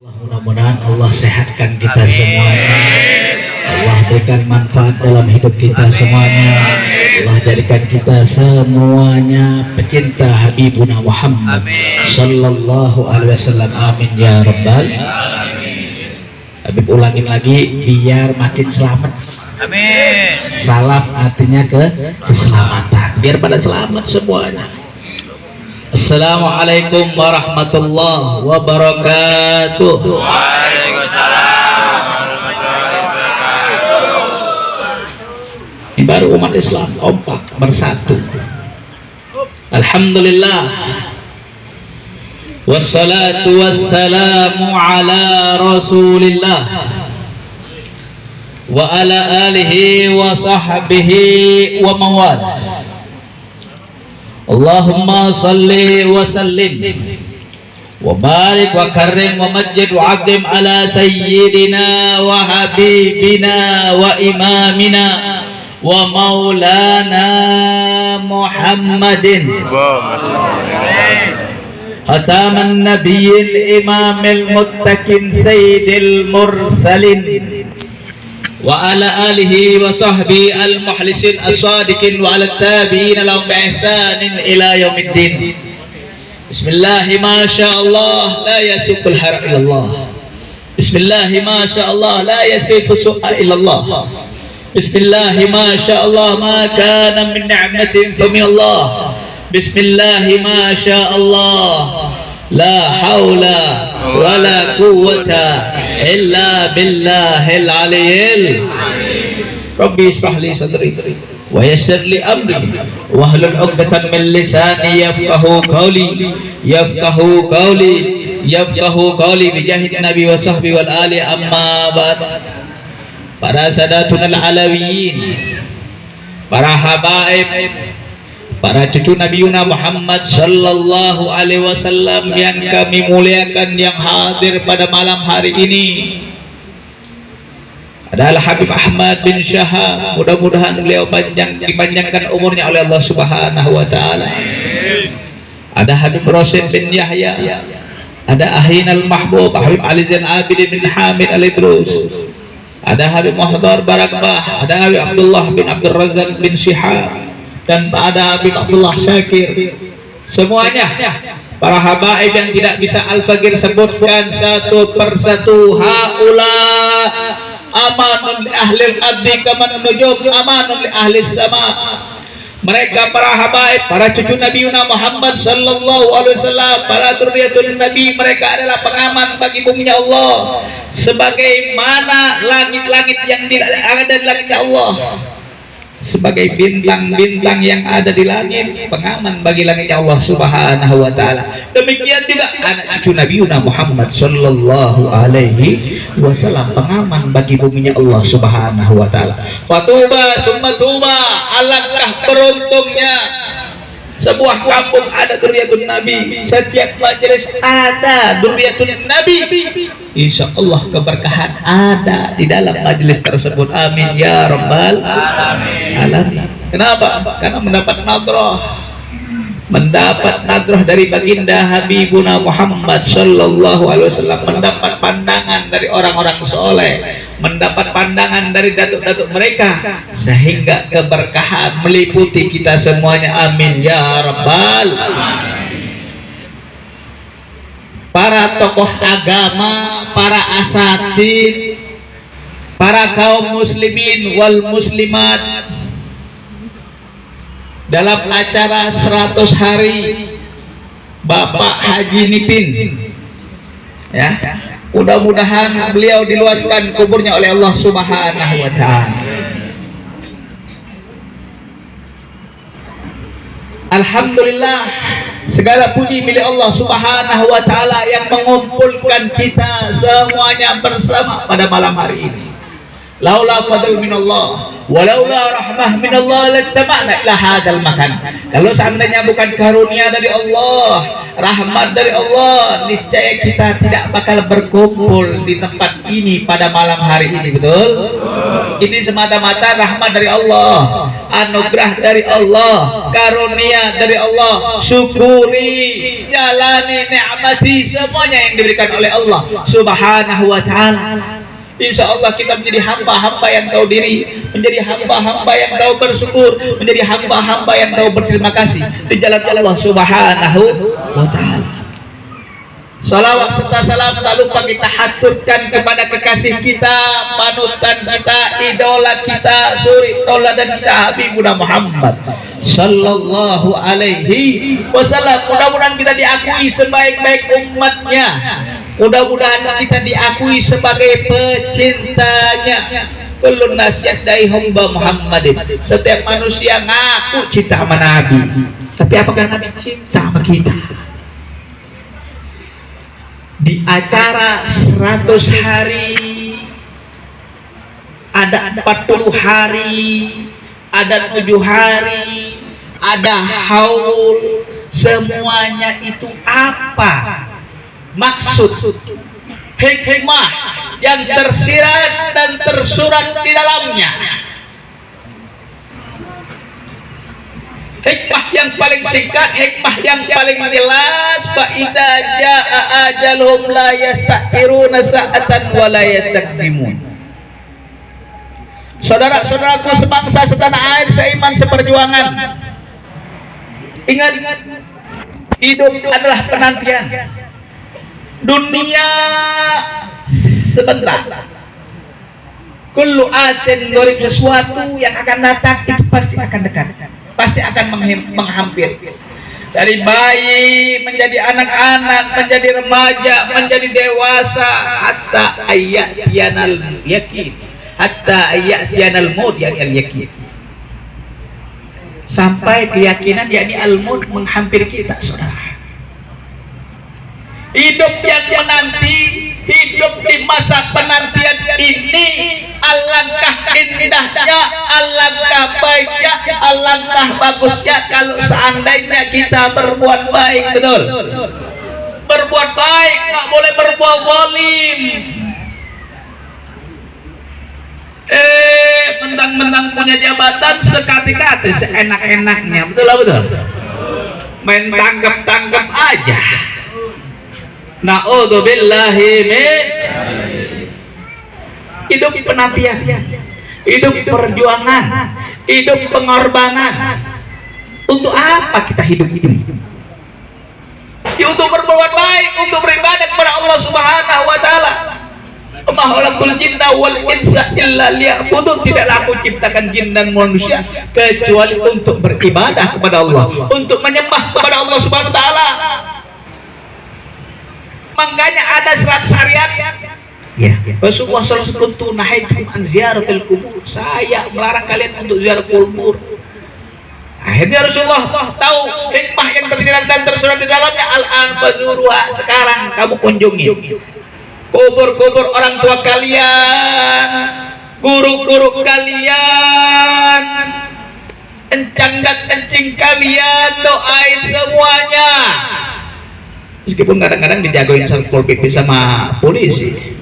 Mudah-mudahan Allah sehatkan kita semuanya. Allah berikan manfaat dalam hidup kita semuanya. Allah jadikan kita semuanya pecinta Habibuna Muhammad sallallahu alaihi wasallam. Amin ya rabbal alamin. Habib ulangin lagi biar makin selamat. Amin. Salam artinya keselamatan. Biar pada selamat semuanya. Assalamualaikum warahmatullahi wabarakatuh. Waalaikumsalam warahmatullahi wabarakatuh. Ini baru umat Islam kompak bersatu. Alhamdulillah. Wassalatu wassalamu ala Rasulillah wa ala alihi wa sahbihi wa mawalah. Allahumma salli wa sallim wa barik wa karim wa majid wa azim ala sayyidina wa habibina wa imamina wa maulana Muhammadin khataman nabiyil imamil muttaqin sayyidil mursalin wa ala alihi wa sahbihi al-mukhlisin as-sadiqin wa ala tabi'in lahum bi ihsanin ila yaumiddin. Bismillah ma sya Allah la yasuqul hara illa Allah. Bismillah ma sya Allah la yasifu su'a illa Allah. Bismillah ma sya Allah ma kana min ni'matin fa min Allah. Bismillah ma sya Allah la haula wala quwwata illa billahil aliyyil. Rabbi ishrah li sadri wa yassir li amri wahlul 'uqdatam min lisani yafqahu qawli bi jahid nabi wa sahbi wal ali. Amma ba'd. Para sadatun al-alawiyin, para habaib, para cucu Nabi Muhammad sallallahu alaihi wasallam yang kami muliakan, yang hadir pada malam hari ini adalah Habib Ahmad bin Syahab. Mudah-mudahan beliau dipanjangkan umurnya oleh Allah Subhanahu wa taala. Ada Habib Rosid bin Yahya, ada Ahinal Mahbub Habib Ali Zain Abidin bin Hamid Al-Idrus, ada Habib Muhdar Barakbah, ada Habib Abdullah bin Abdul Razak bin Syihab, dan ada Habib Abdullah Syakir. Semuanya para habaib yang tidak bisa Al-Faqir sebutkan satu persatu. Haula amanun li ahli al-ardi kaman nujum amanun li ahli sama. Mereka para habaib, para cucu Nabi Muhammad sallallahu alaihi wasallam, para dzurriyyatun Nabi, mereka adalah pengaman bagi bumi Allah, sebagaimana langit-langit yang ada di langitnya Allah, sebagai bintang-bintang yang ada di langit, pengaman bagi langitnya Allah Subhanahu wa taala. Demikian juga anak cucu Nabi Muhammad sallallahu alaihi wasallam, pengaman bagi buminya Allah Subhanahu wa taala. Fatuba summa tuba, alangkah beruntungnya sebuah kampung ada dzurriyyatun Nabi, setiap majelis ada dzurriyyatun Nabi. Insya Allah keberkahan ada di dalam majelis tersebut. Amin ya rabbal alamin. Kenapa? Karena mendapat nadrah dari baginda Habibuna Muhammad sallallahu alaihi wasallam, mendapat pandangan dari orang-orang soleh, mendapat pandangan dari datuk-datuk mereka, sehingga keberkahan meliputi kita semuanya. Amin ya rabbal alamin. Para tokoh agama, para asatid, para kaum muslimin wal muslimat, dalam acara 100 hari Bapak Haji Nipin, ya, mudah-mudahan beliau diluaskan kuburnya oleh Allah Subhanahu wa taala. Alhamdulillah, segala puji milik Allah Subhanahu wa taala yang mengumpulkan kita semuanya bersama pada malam hari ini. Laula fadl minallah walaula rahmah minallah lattaba'na ila hadzal makan. Kalau seandainya bukan karunia dari Allah, rahmat dari Allah, niscaya kita tidak bakal berkumpul di tempat ini pada malam hari ini, betul? Ini semata-mata rahmat dari Allah, anugerah dari Allah, karunia dari Allah. Syukuri, jalani nikmati semuanya yang diberikan oleh Allah Subhanahu wa taala. Insya Allah kita menjadi hamba-hamba yang tahu diri, menjadi hamba-hamba yang tahu bersyukur, menjadi hamba-hamba yang tahu berterima kasih di jalan Allah Subhanahu wa taala. Salawat serta salam tak lupa kita haturkan kepada kekasih kita, panutan kita, idola kita, suri tauladan kita, Habibuna Muhammad sallallahu alaihi wasallam. Mudah-mudahan kita diakui sebaik-baik umatnya, mudah-mudahan kita diakui sebagai pecintanya. Kullun nas yadai hubba Muhammadin. Setiap manusia ngaku cinta sama Nabi, tapi apakah Nabi cinta sama kita? Di acara 100 hari, ada 40 hari, ada 7 hari, ada haul, semuanya itu apa maksud, hikmah yang tersirat dan tersurat di dalamnya? Hikmah yang paling singkat, hikmah yang paling jelas, fa idza jaa ajaluhum la yastakhiruna sa'atan wa la yastaqdimun. Saudara-saudaraku sebangsa, setanah air, seiman, seperjuangan, ingat, hidup adalah penantian. Dunia sebentar. Kullu atin gharib, sesuatu yang akan datang itu pasti akan dekat, pasti akan menghampir. Dari bayi menjadi anak-anak, menjadi remaja, menjadi dewasa, hatta ayatiyanal yakin, hatta ayatiyanal maut, yakni al-yakin, sampai keyakinan yakni al-maut menghampiri kita, saudara. Hidup yang menanti, hidup di masa penantian ini, alangkah indahnya, alangkah baiknya, alangkah bagusnya kalau seandainya kita berbuat baik, betul? Berbuat baik, nggak boleh berbuat zalim. Mentang-mentang punya jabatan, sekati-kati, seenak-enaknya, betul lah, betul? Main tangkap-tangkap aja. Na'udzubillahi min. Hidup penantian, hidup perjuangan, hidup pengorbanan. Untuk apa kita hidup ini? Ya, untuk berbuat baik, untuk beribadah kepada Allah Subhanahu wa taala. Ma khalaqtul jinna wal insa illa liya'budun. Tidaklah aku ciptakan jin dan manusia kecuali untuk beribadah kepada Allah, untuk menyembah kepada Allah Subhanahu wa taala. Makanya ada 100 harian. Ya, Rasulullah SAW nahaitum an ziyaratil kubur. Saya melarang kalian untuk ziarah kubur. Akhirnya Rasulullah tahu hikmah yang tersirat dan tersurat di dalamnya. Al-an fazuruha, sekarang kamu kunjungi kubur-kubur orang tua kalian, guru-guru kalian, encang dan encing kalian, doain semuanya. Meskipun kadang-kadang dijagain Satpol PP sama polisi,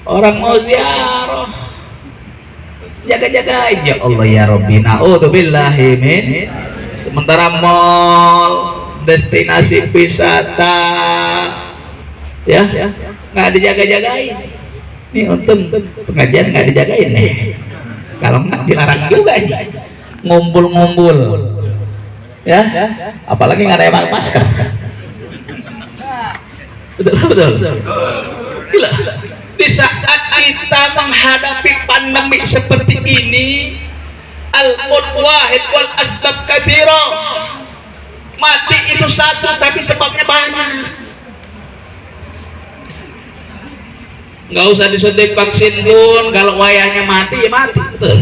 orang mau ziarah jaga-jagain. Ya Allah ya Rabbi, na'udzubillahi min. Sementara mall, destinasi wisata, ya nggak dijaga-jagain. Ini untung pengajian nggak dijagain nih, kalau nggak dilarang juga ini ngumpul-ngumpul, ya apalagi nggak ada masker. Betul. Gila. Di saat kita menghadapi pandemi seperti ini, al-maut wahid wal asbab katsira. Mati itu satu tapi sebabnya banyak. Nggak usah disuntik vaksin pun, kalau wayahnya mati ya mati, betul.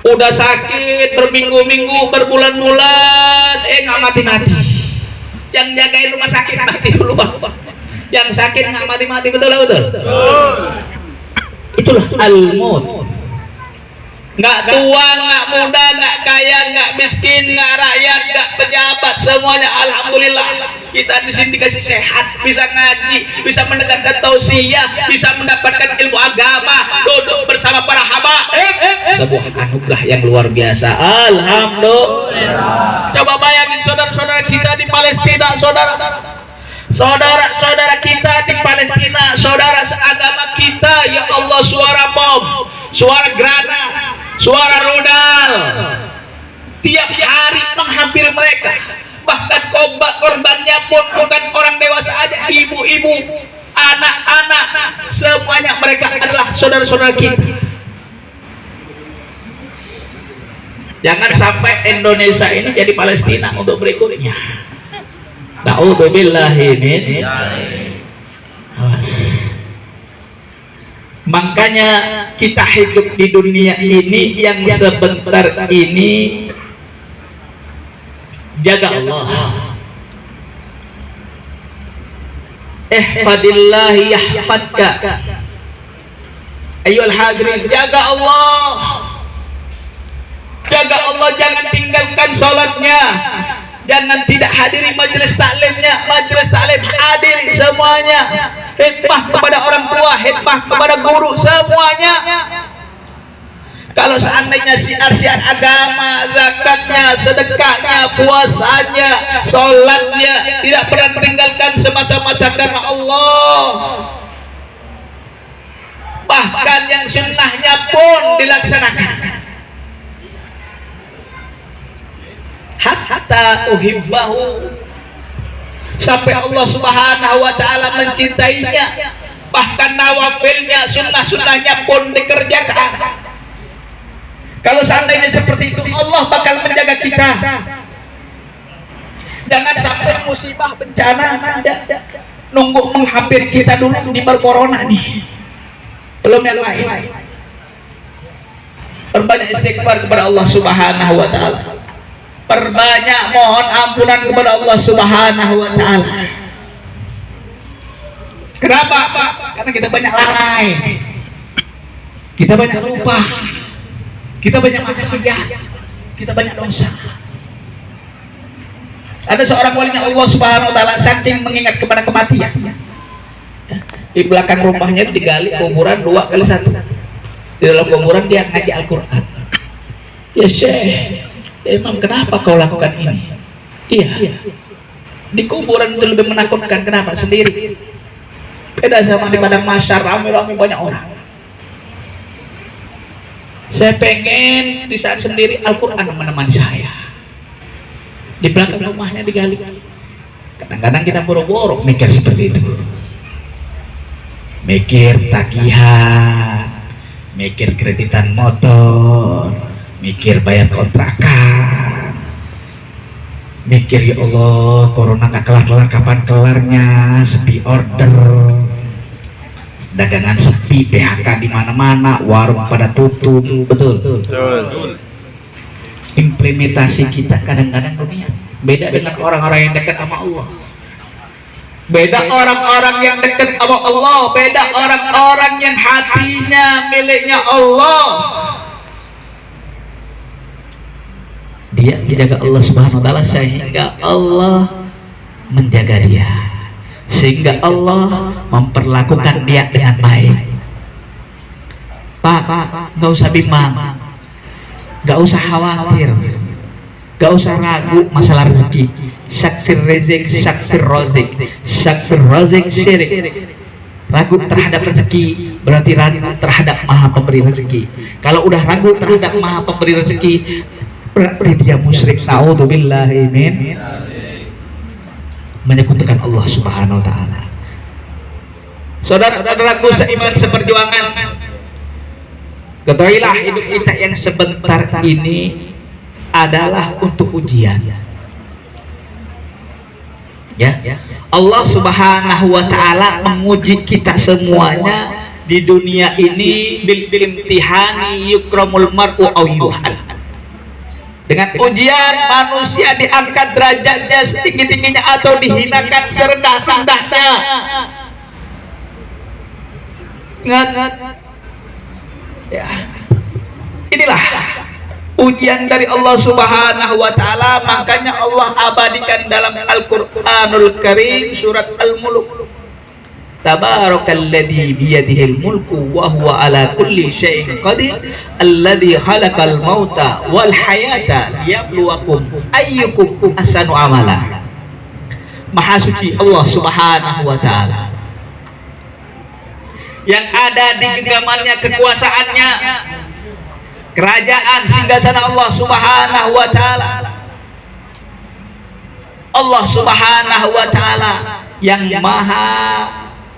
Udah sakit berminggu-minggu, berbulan-bulan, nggak mati-mati. Yang jagain rumah sakit mati dulu, Yang sakit nggak mati-mati, betul betul. Itulah al-maut. Nggak tua, nggak muda, nggak kaya, nggak miskin, nggak rakyat, nggak pejabat, semuanya alhamdulillah kita di sini dikasih sehat, bisa ngaji, bisa mendengarkan tausiah, bisa mendapatkan ilmu agama, duduk bersama para habaib. Sebuah anugerah yang luar biasa. Alhamdulillah. Coba bayangin saudara-saudara kita di Palestina, saudara-saudara kita di Palestina, saudara seagama kita, ya Allah, suara bom, suara granat, suara rudal tiap hari menghampiri mereka. Bahkan korbannya pun bukan orang dewasa aja, ibu-ibu, anak-anak, semuanya mereka adalah saudara-saudara kita. Jangan sampai Indonesia ini jadi Palestina untuk berikutnya. Na'udzubillahi min. Makanya kita hidup di dunia ini yang sebentar ini, jaga Allah. Ihfadillahi yahfadka. Ayyuhal hadirin, jaga Allah. Jaga Allah, jangan tinggalkan sholatnya, jangan tidak hadiri majelis taklimnya. Majelis taklim hadiri semuanya. Khidmah kepada orang tua, khidmah kepada guru, semuanya. Kalau seandainya siar-siar agama, zakatnya, sedekahnya, puasanya, sholatnya tidak pernah meninggalkan semata-mata karena Allah, bahkan yang sunnahnya pun dilaksanakan, hatta uhibbahu, sampai Allah Subhanahu wa ta'ala mencintainya, bahkan nawafilnya, sunnah-sunnahnya pun dikerjakan. Kalau seandainya seperti itu, Allah bakal menjaga kita. Jangan sampai musibah bencana nunggu menghampiri kita dulu di corona nih, belum yang lain. Perbanyak istighfar kepada Allah Subhanahu wa ta'ala, perbanyak mohon ampunan kepada Allah Subhanahu wa ta'ala. Kenapa? Karena kita banyak lalai, kita banyak lupa, kita banyak maksiat, kita banyak dosa. Ada seorang walinya Allah Subhanahu wa ta'ala, saking mengingat kepada kematian, di belakang rumahnya digali kuburan 2x1. Di dalam kuburan dia ngaji Al-Quran. Ya Syekh, ya Imam, kenapa kau lakukan ini? Iya, di kuburan itu lebih menakutkan. Kenapa? Sendiri. Beda sama di padang mahsyar, rame-rame banyak orang. Saya pengen di saat sendiri Al-Quran menemani saya. Di belakang rumahnya digali. Kadang-kadang kita boro-boro mikir seperti itu, mikir tagihan, mikir kreditan motor, mikir bayar kontrakan, mikir ya Allah, corona gak kelar-kelar, kapan kelarnya, sepi order, dagangan sepi, PHK di mana-mana, warung pada tutup. Betul. Implementasi kita kadang-kadang dunia beda dengan orang-orang yang dekat sama Allah. Beda orang-orang yang dekat sama Allah, beda orang-orang yang hatinya miliknya Allah. Dia dijaga Allah Subhanahu wa ta'ala, sehingga Allah menjaga dia, sehingga Allah memperlakukan dia dengan baik. Pak, nggak usah bimbang, nggak usah khawatir, nggak usah ragu masalah rezeki. Syakfir rezik, syakfir rozik, syakfir rozik syirik. Ragu terhadap rezeki berarti ragu terhadap Maha Pemberi rezeki. Kalau udah ragu terhadap Maha Pemberi rezeki, berarti dia musyrik. Naudzubillahi min, menyekutukan Allah Subhanahu wa ta'ala. Saudara-saudaraku seiman seperjuangan, ketahuilah hidup kita yang sebentar ini adalah untuk ujian. Ya, Allah Subhanahu wa ta'ala menguji kita semuanya di dunia ini bil imtihani yukramul mar'u aw yuhan. Dengan ujian manusia diangkat derajatnya setinggi-tingginya atau dihinakan serendah-rendahnya. Ingat, ya. Inilah ujian dari Allah Subhanahu wa taala, makanya Allah abadikan dalam Al-Qur'anul Karim surat Al-Mulk. Tabarakalladzi biyadihil mulku wa huwa ala kulli syai'in qadir alladzi khalaqal mauta wal hayata liyabluwakum ayyukum ahsanu amala. Maha suci Allah Subhanahu wa taala, yang ada di genggamannya kekuasaannya, kerajaan singgasana Allah Subhanahu wa taala. Allah Subhanahu wa taala yang maha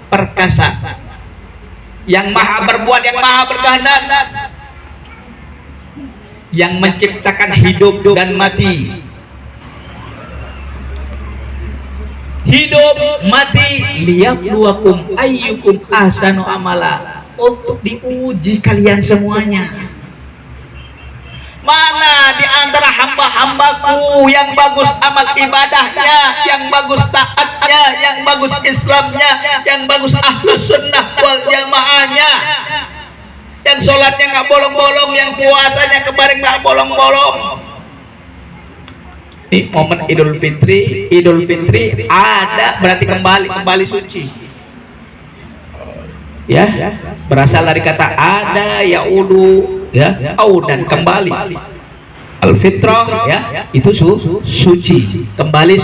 perkasa, yang maha berbuat, yang maha berkehendak, yang menciptakan hidup dan mati. Hidup mati liyabluwakum ayyukum ahsanu amala, untuk diuji kalian semuanya. Mana di antara hamba-hambaku yang bagus amal ibadahnya, yang bagus taatnya, yang bagus Islamnya, yang bagus ahlus sunnah wal jamaahnya, yang sholatnya nggak bolong-bolong, yang puasanya kemarin nggak bolong-bolong. Ini momen Idul Fitri ada berarti kembali suci. Ya, berasal dari kata ada yaudu, ya, audan kembali. Al-fitrah, ya, itu suci, kembali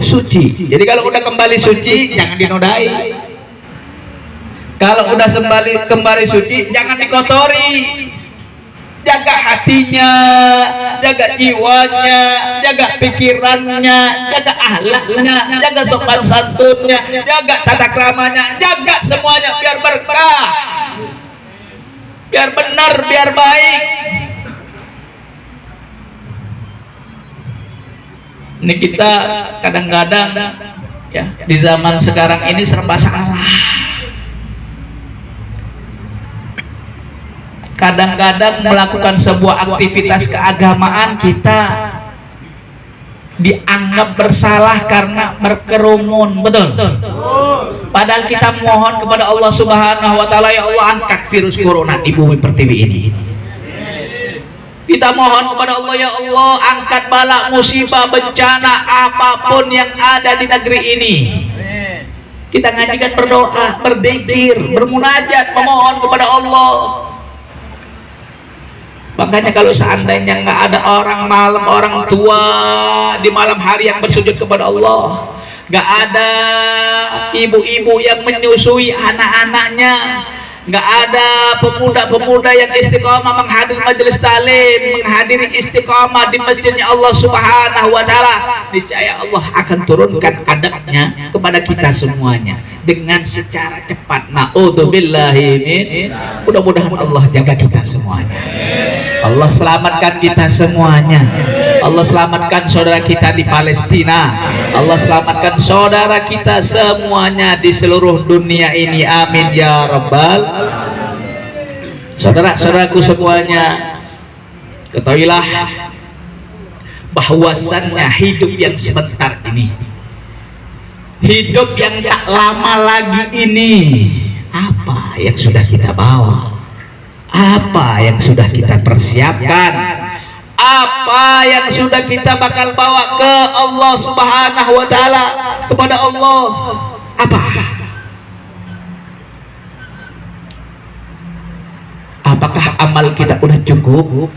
suci. Jadi kalau udah kembali suci jangan dinodai. Kalau udah kembali suci jangan dikotori. Jaga hatinya, jaga jiwanya, jaga pikirannya, jaga akhlaknya, jaga sopan santunnya, jaga tata keramanya, jaga semuanya biar berkah, biar benar, biar baik. Ini kita kadang-kadang, ya, di zaman sekarang ini serba salah. Kadang-kadang melakukan sebuah aktivitas keagamaan kita dianggap bersalah karena berkerumun, betul? Padahal kita mohon kepada Allah Subhanahu wa taala, ya Allah angkat virus corona di bumi pertiwi ini. Kita mohon kepada Allah, ya Allah angkat bala musibah bencana apapun yang ada di negeri ini. Kita ngajikan berdoa, berzikir, bermunajat, memohon kepada Allah. Makanya kalau seandainya nggak ada orang tua di malam hari yang bersujud kepada Allah, nggak ada ibu-ibu yang menyusui anak-anaknya, nggak ada pemuda-pemuda yang istiqomah menghadiri majelis talim, menghadiri istiqomah di masjidnya Allah Subhanahu wa taala, niscaya Allah akan turunkan adabnya kepada kita semuanya dengan secara cepat. Naudzubillahi min. Mudah-mudahan Allah jaga kita semuanya. Allah selamatkan kita semuanya. Allah selamatkan saudara kita di Palestina. Allah selamatkan saudara kita semuanya di seluruh dunia ini. Amin ya rabbal. Saudara-saudaraku semuanya, ketahuilah bahwasannya hidup yang sebentar ini, hidup yang tak lama lagi ini, apa yang sudah kita bawa? Apa yang sudah kita persiapkan? Apa yang sudah kita bakal bawa ke Allah Subhanahu wa taala, kepada Allah? Apa? Apakah amal kita udah cukup?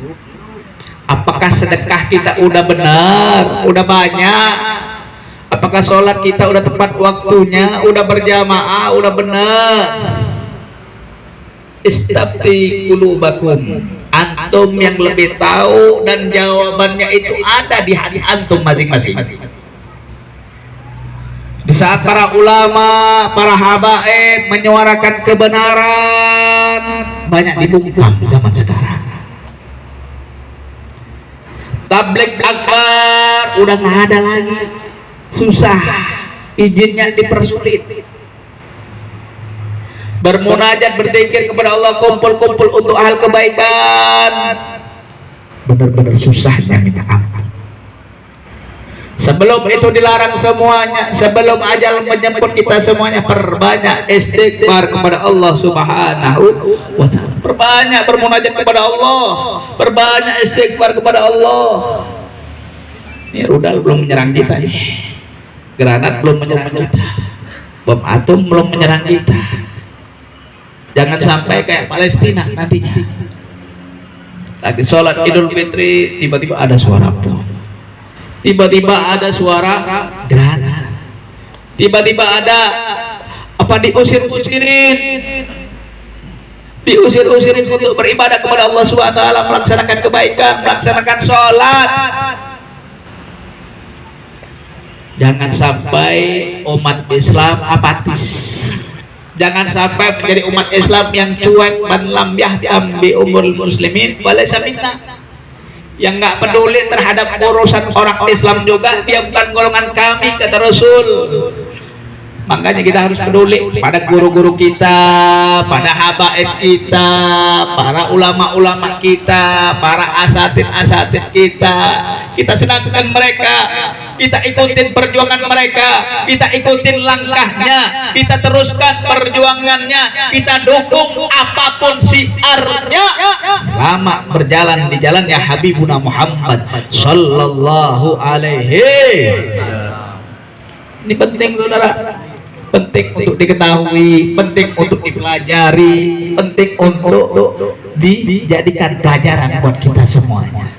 Apakah sedekah kita udah benar, udah banyak? Apakah sholat kita udah tepat waktunya, udah berjamaah, udah benar? Istafti qulubakum, antum yang lebih tahu, dan jawabannya itu ada di hati antum masing-masing. Di saat para ulama, para habaib menyuarakan kebenaran, banyak dibungkam zaman sekarang. Tabligh akbar udah nggak ada lagi, susah, izinnya dipersulit. Bermunajat, berzikir kepada Allah, kumpul-kumpul untuk hal kebaikan, benar-benar susahnya minta ampun. Sebelum itu dilarang semuanya, sebelum ajal menjemput kita semuanya, perbanyak istighfar kepada Allah Subhanahu wa ta'ala. Perbanyak bermunajat kepada Allah, perbanyak istighfar kepada Allah. Ini rudal belum menyerang kita nih, granat belum menyerang kita, bom atom belum menyerang kita. Jangan sampai kayak Palestina nantinya. Lagi sholat Idul Fitri tiba-tiba ada suara bom, tiba-tiba ada suara granat, tiba-tiba ada apa, diusir-usirin untuk beribadah kepada Allah Subhanahu wa ta'ala, melaksanakan kebaikan, melaksanakan sholat. Jangan sampai umat Islam apatis, jangan sampai menjadi umat Islam yang cuek, man lam yahtam bi umuril muslimin falaysa minna, yang nggak peduli terhadap urusan orang Islam juga, dia bukan golongan kami, kata Rasul. Makanya kita harus peduli pada guru-guru kita, pada habaib kita, para ulama-ulama kita, para asatid-asatid kita. Kita senangkan mereka, kita ikutin perjuangan mereka, kita ikutin langkahnya, kita teruskan perjuangannya, kita dukung apapun syiarnya selama berjalan di jalannya Habibuna Muhammad sallallahu alaihi. Ini penting, saudara, penting untuk diketahui, penting untuk dipelajari, penting untuk dijadikan pelajaran buat kita semuanya.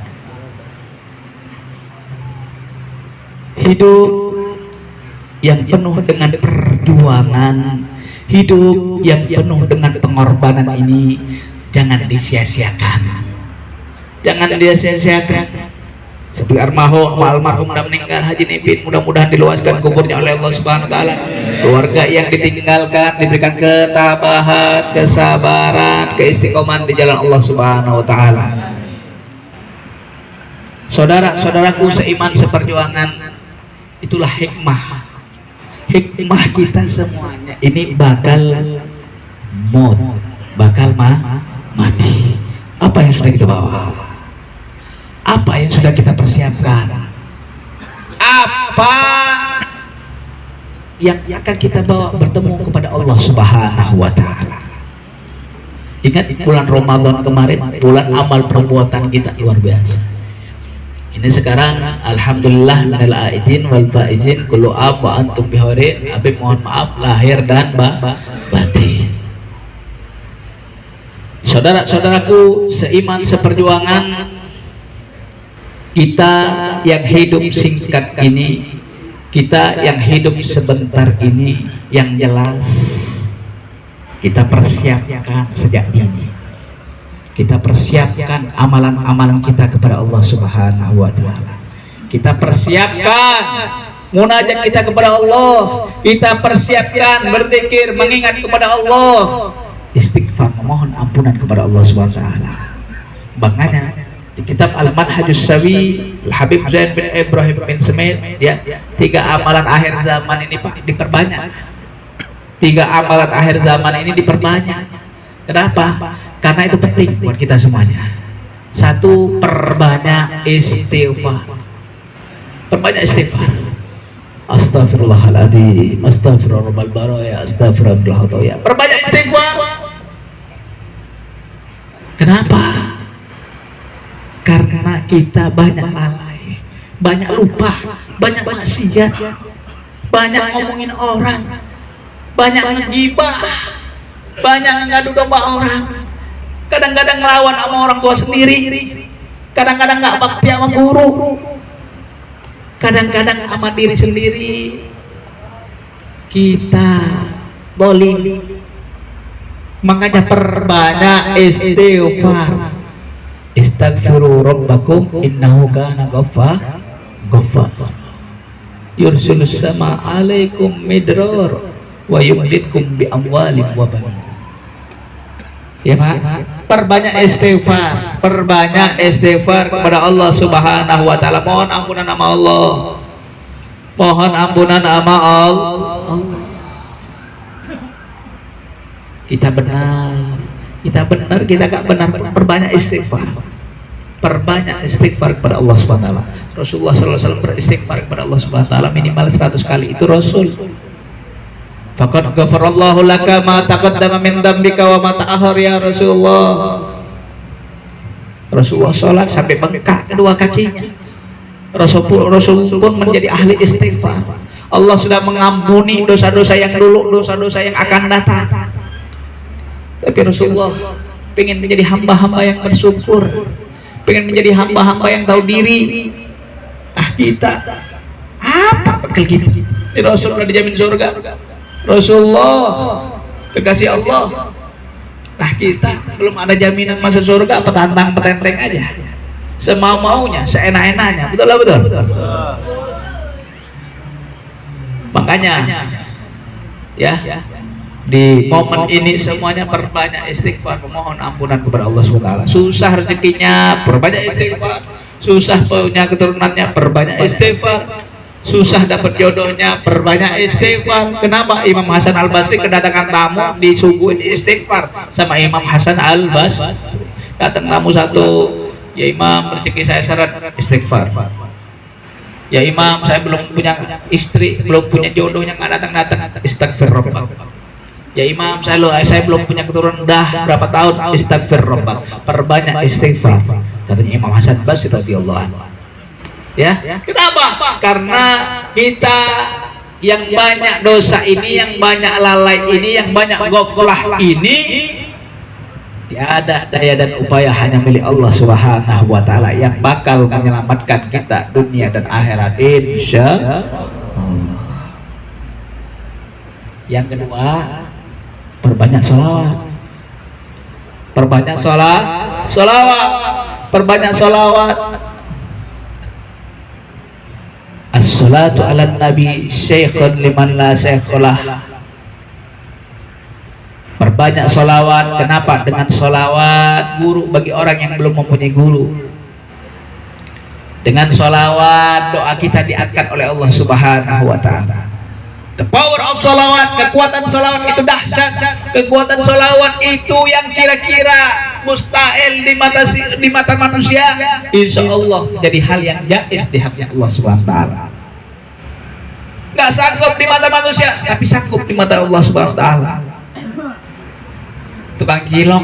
Hidup yang penuh dengan perjuangan, hidup yang penuh dengan pengorbanan ini jangan disia-siakan, jangan disia-siakan. Seperti almarhum sudah meninggal Haji Nipin, mudah-mudahan diluaskan kuburnya oleh Allah Subhanahu wa ta'ala. Keluarga yang ditinggalkan diberikan ketabahan, kesabaran, keistiqomahan di jalan Allah Subhanahu wa ta'ala. Saudara-saudaraku seiman seperjuangan, itulah hikmah kita semuanya ini bakal mati. Apa yang sudah kita bawa? Apa yang sudah kita persiapkan? Apa yang akan kita bawa bertemu kepada Allah Subhanahu wa ta'ala? Ingat bulan Ramadan kemarin, bulan amal perbuatan kita luar biasa. Ini sekarang alhamdulillah minal aidin wal faizin kullu ab wa antum bihorin. Habib mohon maaf lahir dan batin. Saudara-saudaraku seiman seperjuangan, kita yang hidup singkat ini, kita yang hidup sebentar ini, yang jelas kita persiapkan sejak dini. Kita persiapkan amalan-amalan kita kepada Allah Subhanahu wa ta'ala. Kita persiapkan munajat kita kepada Allah. Kita persiapkan berzikir, mengingat kepada Allah, istighfar, memohon ampunan kepada Allah Subhanahu wa ta'ala. Makanya di kitab Al-Manhajus Sawi, Habib Zain bin Ibrahim bin Semaid, ya, 3 amalan akhir zaman ini Pak diperbanyak. 3 amalan akhir zaman ini diperbanyak. Kenapa? Karena itu penting buat kita semuanya. 1, perbanyak istighfar. Perbanyak istighfar. Astagfirullahaladzim, astagfirullahaladzim, astagfirullahaladzim. Perbanyak istighfar. Kenapa? Karena kita banyak lalai, banyak lupa, banyak maksiat, banyak ngomongin orang, banyak ngegibah, banyak ngadu domba orang. Kadang-kadang ngelawan sama orang tua sendiri, kadang-kadang nggak bakti sama guru, kadang-kadang sama diri sendiri. Kita boleh, makanya perbanyak istighfar. Istaghfiru rabbakum innahu kana ghaffar. Yursilus sama alaikum midrar wa yumditkum bi amwalin wa banin. Ya Pak, perbanyak istighfar, perbanyak istighfar kepada Allah Subhanahu wa ta'ala. Mohon ampunan nama Allah, mohon ampunan nama Allah. Kita benar, kita gak benar, perbanyak istighfar. perbanyak istighfar kepada Allah Subhanahu wa taala. Rasulullah sallallahu alaihi wasallam beristighfar kepada Allah Subhanahu wa taala minimal 100 kali. Itu Rasul. Faqad ghafarallahu laka ma taqaddama min dzambika wa ma ta'akhkhar ya Rasulullah. Rasulullah salat sampai bengkak kedua kakinya. Rasul pun menjadi ahli istighfar. Allah sudah mengampuni dosa-dosa yang dulu, dosa-dosa yang akan datang. Tapi Rasulullah pengen menjadi hamba-hamba yang bersyukur, pengen menjadi hamba-hamba yang tahu diri. Kita apa bekal kita? Ini Rasul sudah dijamin surga. Rasulullah kekasih Allah. Kita belum ada jaminan masuk surga, petantang petenteng aja, semau-maunya, seenak-enaknya. Betul lah, betul. Makanya ya, di momen ini semuanya perbanyak istighfar, memohon ampunan kepada Allah SWT. Susah rezekinya, perbanyak istighfar. Susah punya keturunannya, perbanyak istighfar. Susah dapat jodohnya, perbanyak istighfar. Kenapa? Imam Hasan Al-Basri kedatangan tamu, disuguhin istighfar sama Imam Hasan Al-Basri. Datang tamu satu, ya Imam, rezeki saya syarat istighfar. Ya Imam, saya belum punya istri, belum punya jodoh yang nggak datang-datang, istighfar rabbak. Ya Imam, saya belum punya keturunan dah berapa tahun, istighfar rabbak. Perbanyak istighfar. Katanya Imam Hasan Basri radhiyallahu anhu. Ya, kenapa? Karena kita yang banyak dosa ini, yang banyak lalai ini, yang banyak ghaflah ini, tiada daya dan upaya hanya milik Allah Subhanahu wa taala yang bakal menyelamatkan kita dunia dan akhirat insyaallah. Yang kedua, perbanyak sholawat. Perbanyak sholawat. Perbanyak sholawat. As-salatu ala nabi syekhun liman la syekhulah. Perbanyak sholawat. Kenapa? Dengan sholawat guru bagi orang yang belum mempunyai guru. Dengan sholawat doa kita diangkat oleh Allah Subhanahu wa ta'ala. The power of sholawat, kekuatan sholawat itu dahsyat. Kekuatan sholawat itu yang kira-kira mustahil di mata manusia, insya Allah jadi hal yang jaiz di haknya Allah Subhanahu wa ta'ala. Nggak sanggup di mata manusia, tapi sanggup di mata Allah Subhanahu wa ta'ala. Tukang cilok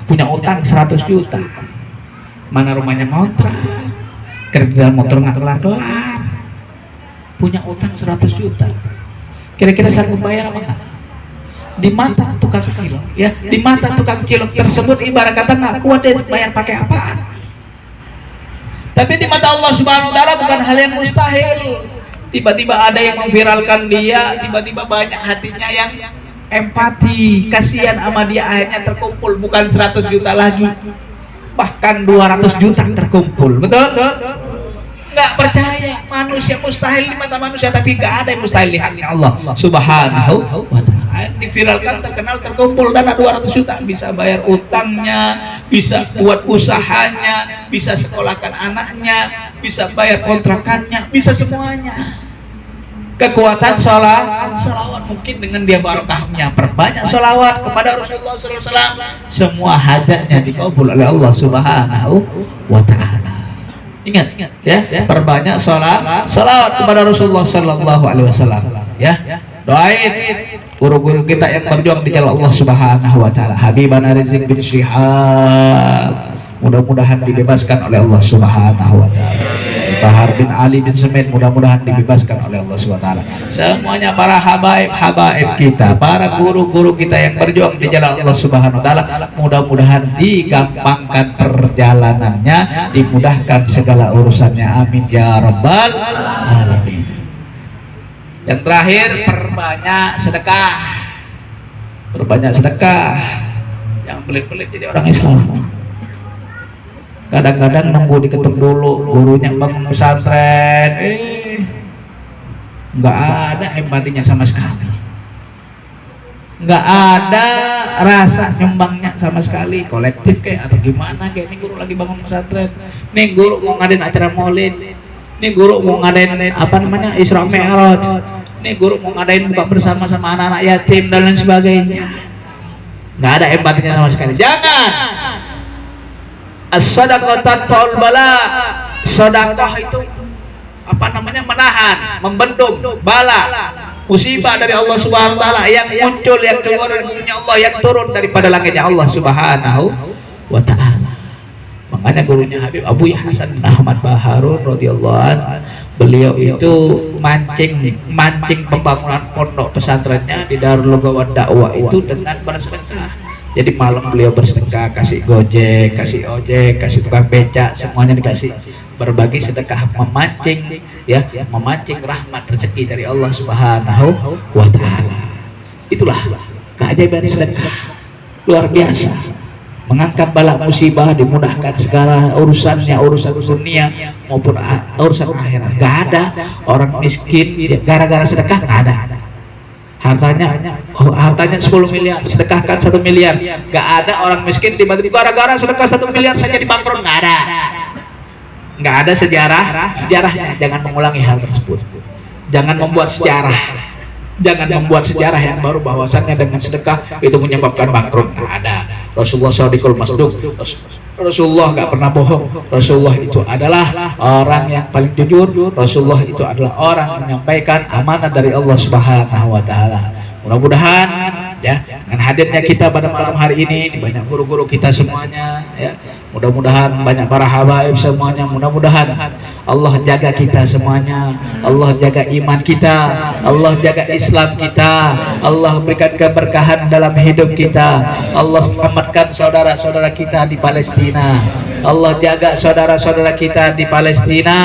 punya utang 100 juta, mana rumahnya ngontrak, kerja motor nggak kelar-kelar, punya utang 100 juta, kira-kira sanggup bayar apa enggak? Di mata tukang cilok, ya, di mata tukang cilok tersebut ibarat kata nggak kuat dia bayar pakai apaan. Tapi di mata Allah Subhanahu wa ta'ala bukan hal yang mustahil. Tiba-tiba ada yang memviralkan dia, tiba-tiba banyak hatinya yang empati, kasihan sama dia, akhirnya terkumpul bukan 100 juta lagi, bahkan 200 juta terkumpul. Betul? Nggak percaya, manusia mustahil di mata manusia, tapi nggak ada yang mustahil di hati Allah Subhanahu wa ta'ala. Diviralkan, terkenal, terkumpul dana 200 juta, bisa bayar utangnya, bisa buat usahanya, bisa sekolahkan anaknya, bisa bayar kontrakannya, bisa semuanya. Kekuatan sholawat mungkin dengan dia barokahnya. Perbanyak sholawat kepada Rasulullah SAW, semua hajatnya dikabul oleh Allah Subhanahu wa ta'ala. Ingat ya, perbanyak sholawat kepada Rasulullah Sallallahu Alaihi Wasallam. Ya, doain guru-guru kita yang berjuang di jalan Allah Subhanahu wa ta'ala. Habibana Rizik bin Syihab, mudah-mudahan dibebaskan oleh Allah Subhanahu wa ta'ala. Bahar bin Ali bin Semen, mudah-mudahan dibebaskan oleh Allah Subhanahu wa ta'ala. Semuanya para habaib kita, para guru-guru kita yang berjuang di jalan Allah Subhanahu wa ta'ala, mudah-mudahan digampangkan perjalanannya, dimudahkan segala urusannya, amin ya rabbal alamin. Yang terakhir, perbanyak sedekah. Perbanyak sedekah. Jangan pelit-pelit jadi orang Islam. Kadang-kadang nunggu diketuk dulu gurunya bangun pesantren, nggak ada empatinya sama sekali, nggak ada rasa nyumbangnya sama sekali, kolektif kayak atau gimana kayak. Ini guru lagi bangun pesantren, nih guru mau ngadain acara maulid, nih guru mau ngadain apa namanya Isra Mi'raj, nih guru mau ngadain buka bersama sama anak-anak yatim dan lain sebagainya. Nggak ada empatinya sama sekali. Jangan As-sadaqah tadfa'ul bala. Sedekah itu apa namanya, menahan, membendung bala, musibah dari Allah Subhanahu wa taala yang muncul, yang keluar dari buminya Allah, yang turun daripada langitnya Allah Subhanahu wa taala. Makanya gurunya Habib Abu Hasan bin Ahmad Baharun radhiyallahu anhu, beliau itu mancing pembangunan pondok pesantrennya di Darul Lugawat Dakwah itu dengan bersedekah. Jadi malam beliau bersedekah, kasih gojek, kasih ojek, kasih tukang becak, semuanya dikasih, berbagi sedekah, memancing memancing rahmat rezeki dari Allah Subhanahu wa taala. Itulah keajaiban sedekah, luar biasa. Mengangkat bala musibah, dimudahkan segala urusannya, urusan dunia maupun urusan akhirat. Gak ada orang miskin gara-gara sedekah, gak ada. Hartanya 10 miliar, sedekahkan 1 miliar. Gak ada orang miskin tiba-tiba gara-gara sedekah 1 miliar saja dibangkrut, gak ada. Gak ada sejarahnya. Jangan mengulangi hal tersebut. Jangan membuat sejarah. Jangan membuat sejarah yang baru bahwasannya dengan sedekah itu menyebabkan bangkrut. Nggak ada. Rasulullah Shadiqul Masduq, Rasulullah nggak pernah bohong. Rasulullah itu adalah orang yang paling jujur. Rasulullah itu adalah orang yang menyampaikan amanah dari Allah Subhanahu wa taala. Mudah-mudahan ya, dengan hadirnya kita pada malam hari ini, banyak guru-guru kita semuanya ya, mudah-mudahan banyak para habaib semuanya, mudah-mudahan Allah jaga kita semuanya, Allah jaga iman kita, Allah jaga Islam kita, Allah berikan keberkahan dalam hidup kita, Allah selamatkan saudara-saudara kita di Palestina, Allah jaga saudara-saudara kita di Palestina,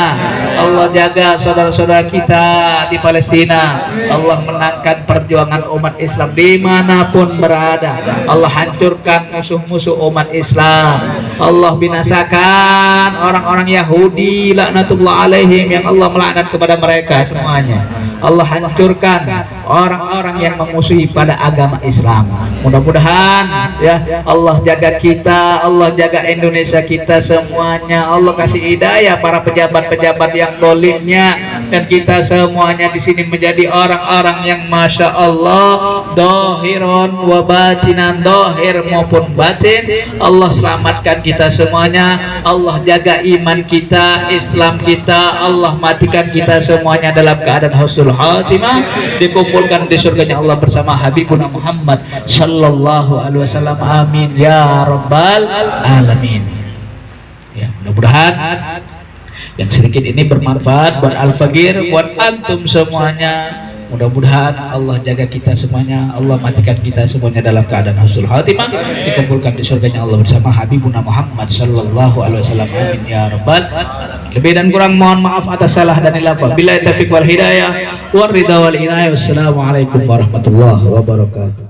Allah jaga saudara-saudara kita di Palestina, Allah menangkan perjuangan umat Islam dimanapun berada, Allah hancurkan musuh-musuh umat Islam, Allah binasakan orang-orang Yahudi laknatullah alaihim yang Allah melaknat kepada mereka semuanya, Allah hancurkan orang-orang yang memusuhi pada agama Islam. Mudah-mudahan ya Allah jaga kita, Allah jaga Indonesia kita semuanya, Allah kasih hidayah para pejabat-pejabat yang dolimnya, dan kita semuanya di sini menjadi orang-orang yang masya Allah dohiron wa batinan, dohir maupun batin. Allah selamatkan kita semuanya, Allah jaga iman kita, Islam kita, Allah matikan kita semuanya dalam keadaan husnul khatimah, dikumpulkan di surganya Allah bersama Habibuna Muhammad sallallahu alaihi wasallam. Amin ya rabbal alamin. Ya, mudah-mudahan yang sedikit ini bermanfaat buat Al-Faqir, buat antum semuanya. Mudah-mudahan Allah jaga kita semuanya, Allah matikan kita semuanya dalam keadaan husnul khatimah, dikumpulkan di surganya Allah bersama Habibuna Muhammad sallallahu alaihi wasallam. Amin ya rabbal alamin. Lebih dan kurang mohon maaf atas salah dan hilaf. Billahi taufiq wal hidayah, war ridha wal inayah. Wassalamualaikum warahmatullahi wabarakatuh.